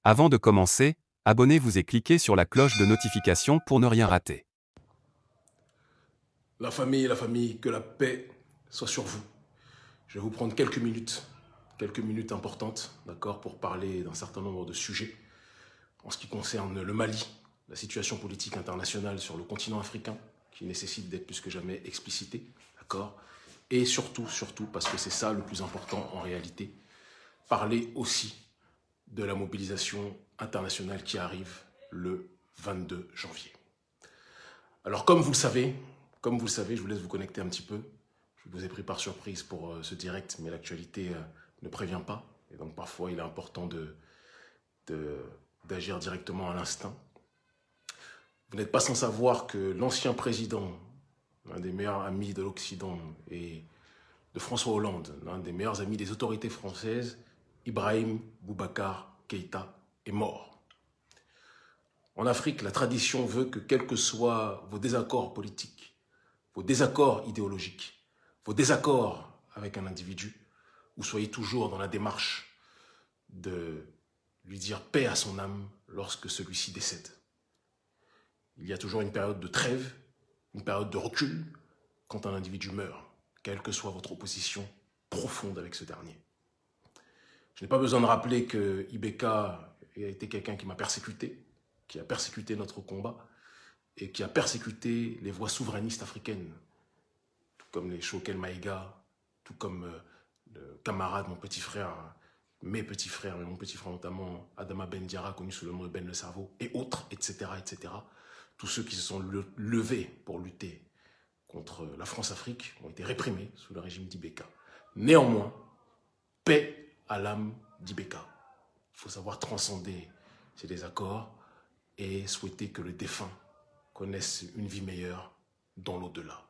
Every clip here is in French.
Avant de commencer, abonnez-vous et cliquez sur la cloche de notification pour ne rien rater. La famille, que la paix soit sur vous. Je vais vous prendre quelques minutes importantes, d'accord, pour parler d'un certain nombre de sujets en ce qui concerne le Mali, la situation politique internationale sur le continent africain, qui nécessite d'être plus que jamais explicitée, d'accord, et surtout, parce que c'est ça le plus important en réalité, parler aussi de la mobilisation internationale qui arrive le 22 janvier. Alors comme vous le savez, je vous laisse vous connecter un petit peu. Je vous ai pris par surprise pour ce direct, mais l'actualité ne prévient pas. Et donc parfois, il est important d'agir directement à l'instinct. Vous n'êtes pas sans savoir que l'ancien président, l'un des meilleurs amis de l'Occident, et de François Hollande, l'un des meilleurs amis des autorités françaises, Ibrahim Boubacar Keïta, est mort. En Afrique, la tradition veut que quels que soient vos désaccords politiques, vos désaccords idéologiques, vos désaccords avec un individu, vous soyez toujours dans la démarche de lui dire paix à son âme lorsque celui-ci décède. Il y a toujours une période de trêve, une période de recul quand un individu meurt, quelle que soit votre opposition profonde avec ce dernier. Je n'ai pas besoin de rappeler que Ibeka a été quelqu'un qui m'a persécuté, qui a persécuté notre combat et qui a persécuté les voix souverainistes africaines, tout comme les Choguel Maïga, tout comme le camarade, mon petit frère, mes petits frères, mais mon petit frère notamment, Adama Ben Diarra, connu sous le nom de Ben le Cerveau, et autres, etc., etc. Tous ceux qui se sont levés pour lutter contre la France-Afrique ont été réprimés sous le régime d'Ibeka. Néanmoins, paix à l'âme d'Ibeka. Il faut savoir transcender ces désaccords et souhaiter que le défunt connaisse une vie meilleure dans l'au-delà.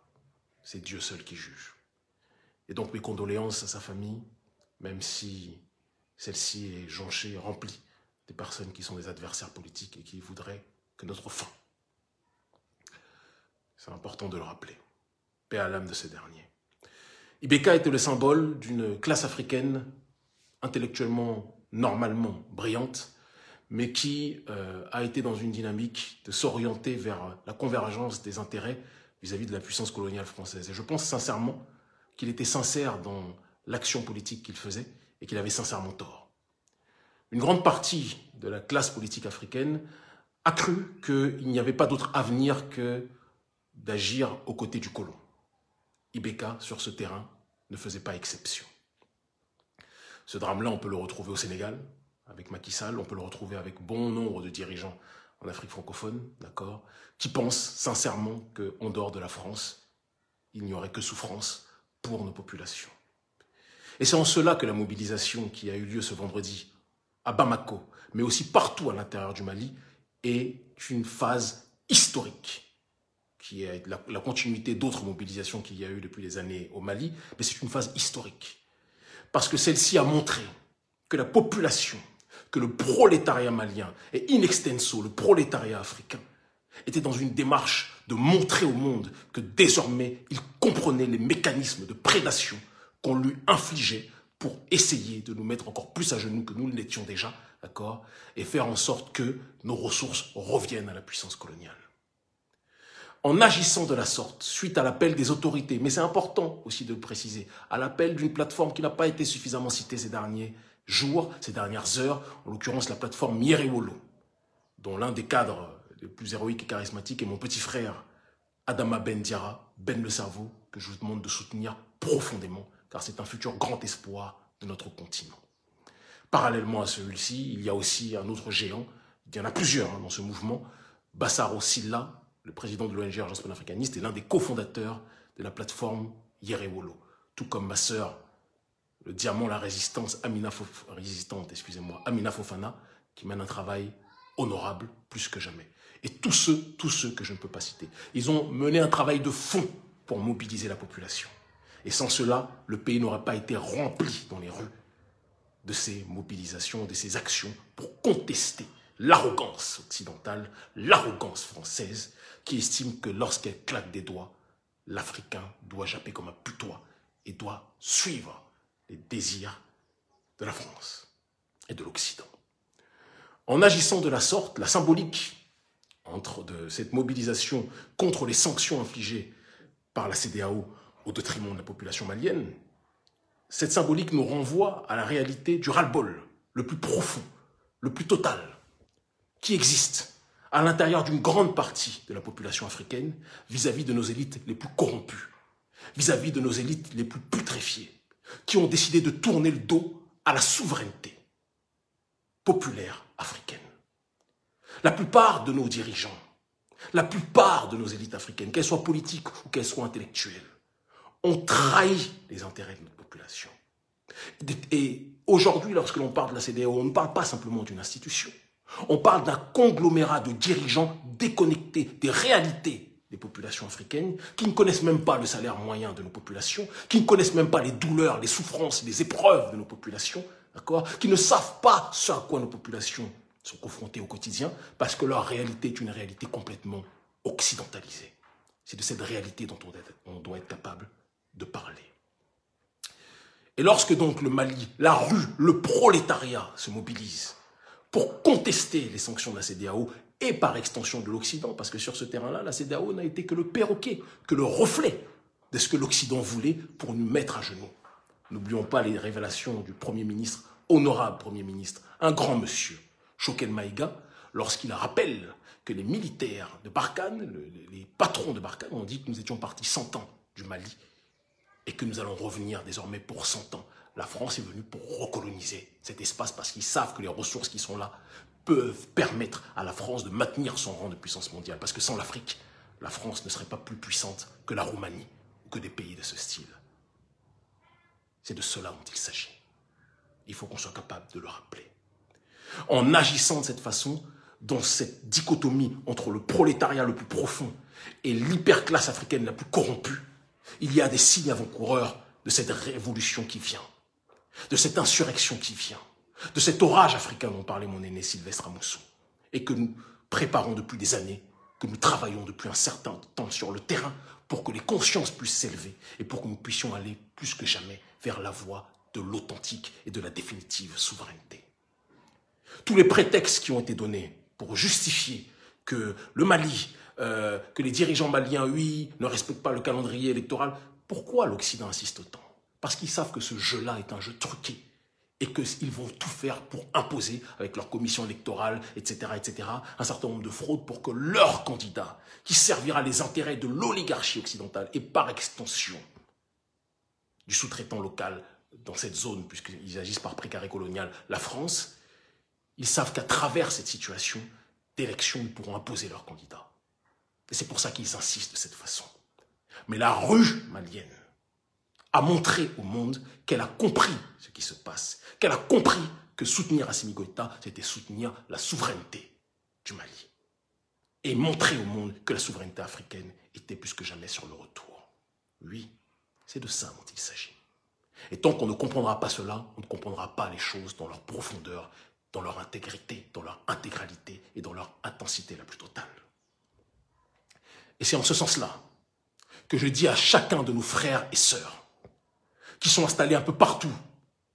C'est Dieu seul qui juge. Et donc mes condoléances à sa famille, même si celle-ci est jonchée, remplie des personnes qui sont des adversaires politiques et qui voudraient que notre fin. C'est important de le rappeler. Paix à l'âme de ces derniers. Ibeka était le symbole d'une classe africaine intellectuellement, normalement brillante, mais qui a été dans une dynamique de s'orienter vers la convergence des intérêts vis-à-vis de la puissance coloniale française. Et je pense sincèrement qu'il était sincère dans l'action politique qu'il faisait et qu'il avait sincèrement tort. Une grande partie de la classe politique africaine a cru qu'il n'y avait pas d'autre avenir que d'agir aux côtés du colon. Ibeka, sur ce terrain, ne faisait pas exception. Ce drame-là, on peut le retrouver au Sénégal, avec Macky Sall, on peut le retrouver avec bon nombre de dirigeants en Afrique francophone, d'accord, qui pensent sincèrement qu'en dehors de la France, il n'y aurait que souffrance pour nos populations. Et c'est en cela que la mobilisation qui a eu lieu ce vendredi à Bamako, mais aussi partout à l'intérieur du Mali, est une phase historique, qui est la continuité d'autres mobilisations qu'il y a eu depuis des années au Mali, mais c'est une phase historique. Parce que celle-ci a montré que la population, que le prolétariat malien et in extenso le prolétariat africain était dans une démarche de montrer au monde que désormais il comprenait les mécanismes de prédation qu'on lui infligeait pour essayer de nous mettre encore plus à genoux que nous l'étions déjà, d'accord, et faire en sorte que nos ressources reviennent à la puissance coloniale. En agissant de la sorte, suite à l'appel des autorités, mais c'est important aussi de le préciser, à l'appel d'une plateforme qui n'a pas été suffisamment citée ces derniers jours, ces dernières heures, en l'occurrence la plateforme Yerewolo, dont l'un des cadres les plus héroïques et charismatiques est mon petit frère Adama Ben Diarra, Ben le Cerveau, que je vous demande de soutenir profondément, car c'est un futur grand espoir de notre continent. Parallèlement à celui-ci, il y a aussi un autre géant, il y en a plusieurs dans ce mouvement, Bassaro Silla, le président de l'ONG Agence panafricaniste, est l'un des cofondateurs de la plateforme Yerewolo, tout comme ma sœur, le diamant la résistante, Amina Fofana, qui mène un travail honorable plus que jamais. Et tous ceux que je ne peux pas citer, ils ont mené un travail de fond pour mobiliser la population. Et sans cela, le pays n'aurait pas été rempli dans les rues de ces mobilisations, de ces actions pour contester l'arrogance occidentale, l'arrogance française, qui estime que lorsqu'elle claque des doigts, l'Africain doit japper comme un putois et doit suivre les désirs de la France et de l'Occident. En agissant de la sorte, la symbolique de cette mobilisation contre les sanctions infligées par la CEDEAO au détriment de la population malienne, cette symbolique nous renvoie à la réalité du ras-le-bol le plus profond, le plus total, qui existe à l'intérieur d'une grande partie de la population africaine vis-à-vis de nos élites les plus corrompues, vis-à-vis de nos élites les plus putréfiées, qui ont décidé de tourner le dos à la souveraineté populaire africaine. La plupart de nos dirigeants, la plupart de nos élites africaines, qu'elles soient politiques ou qu'elles soient intellectuelles, ont trahi les intérêts de notre population. Et aujourd'hui, lorsque l'on parle de la CEDEAO, on ne parle pas simplement d'une institution. On parle d'un conglomérat de dirigeants déconnectés des réalités des populations africaines, qui ne connaissent même pas le salaire moyen de nos populations, qui ne connaissent même pas les douleurs, les souffrances, les épreuves de nos populations, qui ne savent pas ce à quoi nos populations sont confrontées au quotidien, parce que leur réalité est une réalité complètement occidentalisée. C'est de cette réalité dont on doit être capable de parler. Et lorsque donc le Mali, la rue, le prolétariat se mobilisent pour contester les sanctions de la CEDEAO et par extension de l'Occident, parce que sur ce terrain-là, la CEDEAO n'a été que le perroquet, que le reflet de ce que l'Occident voulait pour nous mettre à genoux. N'oublions pas les révélations du Premier ministre, honorable Premier ministre, un grand monsieur, Choguel Maïga, lorsqu'il rappelle que les militaires de Barkhane, les patrons de Barkhane ont dit que nous étions partis 100 ans du Mali et que nous allons revenir désormais pour 100 ans. La France est venue pour recoloniser cet espace parce qu'ils savent que les ressources qui sont là peuvent permettre à la France de maintenir son rang de puissance mondiale. Parce que sans l'Afrique, la France ne serait pas plus puissante que la Roumanie ou que des pays de ce style. C'est de cela dont il s'agit. Il faut qu'on soit capable de le rappeler. En agissant de cette façon, dans cette dichotomie entre le prolétariat le plus profond et l'hyperclasse africaine la plus corrompue, il y a des signes avant-coureurs de cette révolution qui vient, de cette insurrection qui vient, de cet orage africain dont parlait mon aîné Sylvestre Amoussou, et que nous préparons depuis des années, que nous travaillons depuis un certain temps sur le terrain pour que les consciences puissent s'élever et pour que nous puissions aller plus que jamais vers la voie de l'authentique et de la définitive souveraineté. Tous les prétextes qui ont été donnés pour justifier que le Mali, que les dirigeants maliens, oui, ne respectent pas le calendrier électoral, pourquoi l'Occident insiste autant? Parce qu'ils savent que ce jeu-là est un jeu truqué et qu'ils vont tout faire pour imposer, avec leur commission électorale, etc., un certain nombre de fraudes pour que leur candidat, qui servira les intérêts de l'oligarchie occidentale et par extension du sous-traitant local dans cette zone, puisqu'ils agissent par précaré colonial, la France, ils savent qu'à travers cette situation d'élection, ils pourront imposer leur candidat. Et c'est pour ça qu'ils insistent de cette façon. Mais la rue malienne a montré au monde qu'elle a compris ce qui se passe, qu'elle a compris que soutenir Assimi Goïta, c'était soutenir la souveraineté du Mali. Et montrer au monde que la souveraineté africaine était plus que jamais sur le retour. Oui, c'est de ça dont il s'agit. Et tant qu'on ne comprendra pas cela, on ne comprendra pas les choses dans leur profondeur, dans leur intégrité, dans leur intégralité et dans leur intensité la plus totale. Et c'est en ce sens-là que je dis à chacun de nos frères et sœurs qui sont installés un peu partout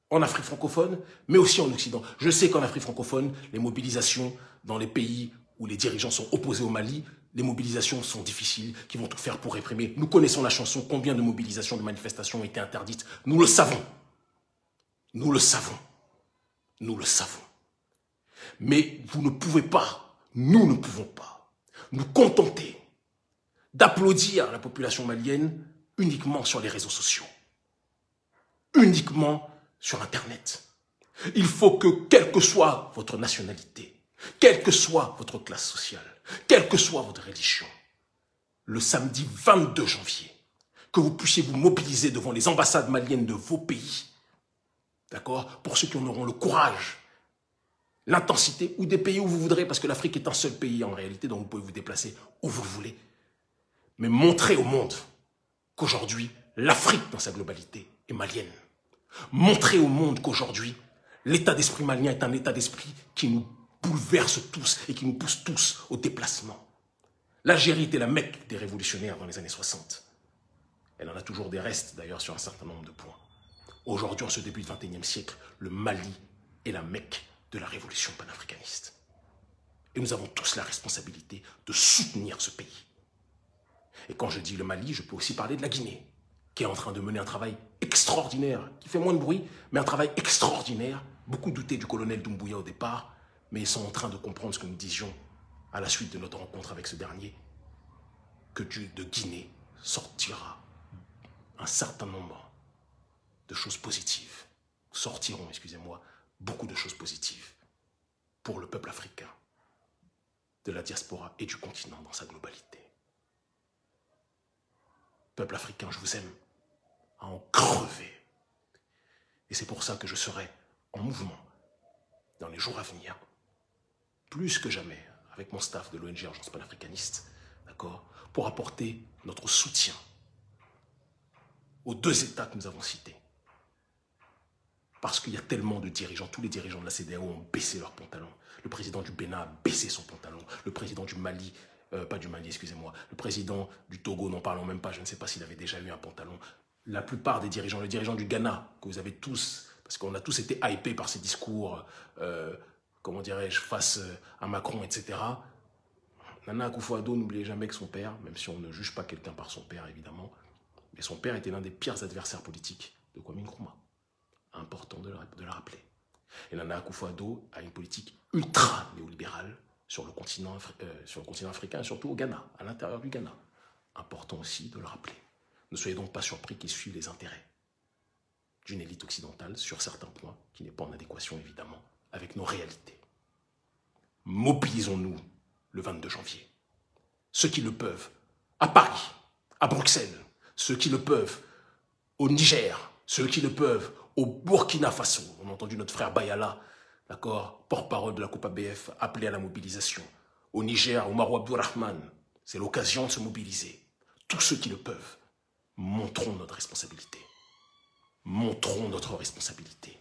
en Afrique francophone, mais aussi en Occident. Je sais qu'en Afrique francophone, les mobilisations dans les pays où les dirigeants sont opposés au Mali, les mobilisations sont difficiles, qui vont tout faire pour réprimer. Nous connaissons la chanson, combien de mobilisations, de manifestations ont été interdites. Nous le savons. Nous le savons. Nous le savons. Mais vous ne pouvez pas, nous ne pouvons pas, nous contenter d'applaudir la population malienne uniquement sur les réseaux sociaux, uniquement sur Internet. Il faut que, quelle que soit votre nationalité, quelle que soit votre classe sociale, quelle que soit votre religion, le samedi 22 janvier, que vous puissiez vous mobiliser devant les ambassades maliennes de vos pays, d'accord, pour ceux qui en auront le courage, l'intensité, ou des pays où vous voudrez, parce que l'Afrique est un seul pays en réalité, donc vous pouvez vous déplacer où vous voulez. Mais montrer au monde qu'aujourd'hui, l'Afrique dans sa globalité est malienne. Montrer au monde qu'aujourd'hui, l'état d'esprit malien est un état d'esprit qui nous bouleverse tous et qui nous pousse tous au déplacement. L'Algérie était la Mecque des révolutionnaires dans les années 60. Elle en a toujours des restes d'ailleurs sur un certain nombre de points. Aujourd'hui, en ce début du XXIe siècle, le Mali est la Mecque de la révolution panafricaniste. Et nous avons tous la responsabilité de soutenir ce pays. Et quand je dis le Mali, je peux aussi parler de la Guinée, qui est en train de mener un travail extraordinaire, qui fait moins de bruit, mais un travail extraordinaire. Beaucoup doutaient du colonel Doumbouya au départ, mais ils sont en train de comprendre ce que nous disions à la suite de notre rencontre avec ce dernier, que de Guinée sortira un certain nombre de choses positives. Sortiront, excusez-moi, beaucoup de choses positives pour le peuple africain, de la diaspora et du continent dans sa globalité. Peuple africain, je vous aime à en crever. Et c'est pour ça que je serai en mouvement dans les jours à venir, plus que jamais, avec mon staff de l'ONG Urgence Panafricaniste, d'accord, pour apporter notre soutien aux 2 États que nous avons cités. Parce qu'il y a tellement de dirigeants, tous les dirigeants de la CEDEAO ont baissé leurs pantalons. Le président du Bénin a baissé son pantalon. Le président du Mali, pas du Mali, excusez-moi, le président du Togo, n'en parlons même pas, je ne sais pas s'il avait déjà eu un pantalon. La plupart des dirigeants, le dirigeant du Ghana, que vous avez tous, parce qu'on a tous été hypés par ces discours, comment dirais-je, face à Macron, etc. Nana Akufo-Addo, n'oubliez jamais que son père, même si on ne juge pas quelqu'un par son père, évidemment, mais son père était l'un des pires adversaires politiques de Kwame Nkrumah. Important de le rappeler. Et Nana Akufo-Addo a une politique ultra néolibérale sur le continent africain et surtout au Ghana, à l'intérieur du Ghana. Important aussi de le rappeler. Ne soyez donc pas surpris qu'il suive les intérêts d'une élite occidentale sur certains points qui n'est pas en adéquation évidemment avec nos réalités. Mobilisons-nous le 22 janvier. Ceux qui le peuvent à Paris, à Bruxelles, ceux qui le peuvent au Niger, ceux qui le peuvent au Burkina Faso. On a entendu notre frère Bayala, d'accord, porte-parole de la Coupe ABF, appeler à la mobilisation. Au Niger, Omar Abdourahman, c'est l'occasion de se mobiliser. Tous ceux qui le peuvent, montrons notre responsabilité. Montrons notre responsabilité.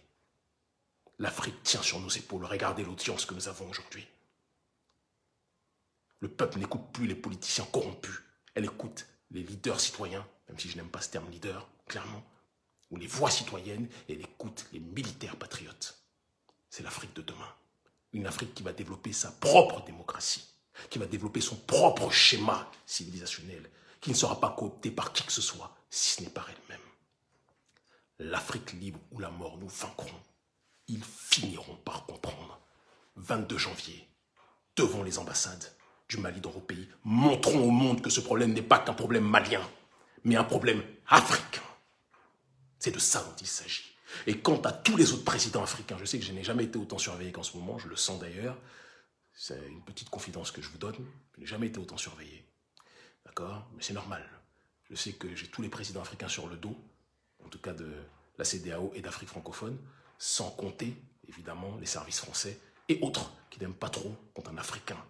L'Afrique tient sur nos épaules. Regardez l'audience que nous avons aujourd'hui. Le peuple n'écoute plus les politiciens corrompus. Elle écoute les leaders citoyens, même si je n'aime pas ce terme leader, clairement, ou les voix citoyennes, et elle écoute les militaires patriotes. C'est l'Afrique de demain. Une Afrique qui va développer sa propre démocratie, qui va développer son propre schéma civilisationnel, qui ne sera pas coopté par qui que ce soit, si ce n'est par elle-même. L'Afrique libre ou la mort, nous vaincrons. Ils finiront par comprendre. 22 janvier, devant les ambassades du Mali dans vos pays, montrons au monde que ce problème n'est pas qu'un problème malien, mais un problème africain. C'est de ça dont il s'agit. Et quant à tous les autres présidents africains, je sais que je n'ai jamais été autant surveillé qu'en ce moment, je le sens d'ailleurs, c'est une petite confidence que je vous donne, je n'ai jamais été autant surveillé. D'accord? Mais c'est normal. Je sais que j'ai tous les présidents africains sur le dos, en tout cas de la CEDEAO et d'Afrique francophone, sans compter, évidemment, les services français et autres qui n'aiment pas trop quand un Africain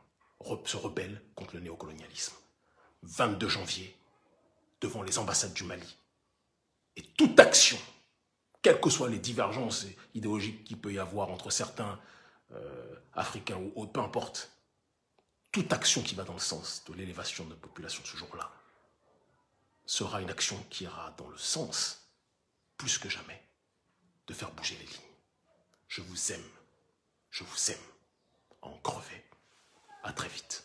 se rebelle contre le néocolonialisme. 22 janvier, devant les ambassades du Mali. Et toute action, quelles que soient les divergences idéologiques qu'il peut y avoir entre certains Africains ou autres, peu importe, toute action qui va dans le sens de l'élévation de notre population ce jour-là sera une action qui ira dans le sens, plus que jamais, de faire bouger les lignes. Je vous aime, à en crever. À très vite.